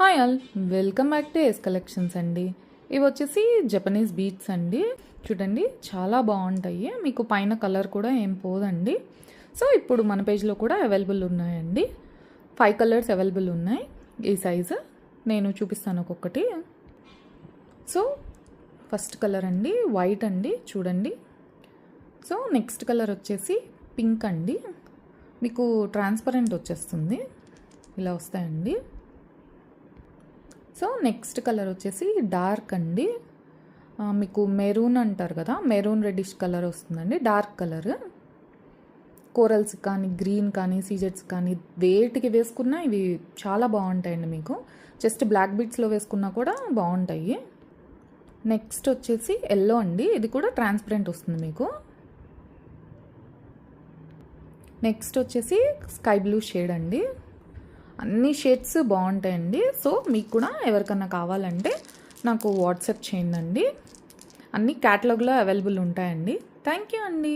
Hi all, welcome back to S collections అండి. ఇవి వచ్చేసి జపనీస్ బీట్స్ అండి. చూడండి, చాలా బాగుంటాయి. మీకు పైన కలర్ కూడా ఏం పోదండి. సో ఇప్పుడు మన పేజ్లో కూడా అవైలబుల్ ఉన్నాయండి. 5 కలర్స్ అవైలబుల్ ఉన్నాయి. ఈ సైజు నేను చూపిస్తాను ఒక్కొక్కటి. సో ఫస్ట్ కలర్ అండి వైట్ అండి, చూడండి. సో నెక్స్ట్ కలర్ వచ్చేసి పింక్ అండి. మీకు ట్రాన్స్పరెంట్ వచ్చేస్తుంది, ఇలా వస్తాయండి. సో నెక్స్ట్ కలర్ వచ్చేసి డార్క్ అండి. మీకు మెరూన్ అంటారు కదా, మెరూన్ రెడ్డిష్ కలర్ వస్తుందండి. డార్క్ కలర్ కోరల్స్ కానీ, గ్రీన్ కానీ, సీజెట్స్ కానీ వేటికి వేసుకున్నా ఇవి చాలా బాగుంటాయండి. మీకు జస్ట్ బ్లాక్ బీట్స్లో వేసుకున్నా కూడా బాగుంటాయి. నెక్స్ట్ వచ్చేసి ఎల్లో అండి. ఇది కూడా ట్రాన్స్పరెంట్ వస్తుంది మీకు. నెక్స్ట్ వచ్చేసి స్కై బ్లూ షేడ్ అండి. అన్ని షేడ్స్ బాగుంటాయండి. సో మీకు కూడా ఎవరికన్నా కావాలంటే నాకు వాట్సాప్ చేయండి. అన్ని క్యాటలాగ్లో అవైలబుల్ ఉంటాయండి. థ్యాంక్ యూ అండి.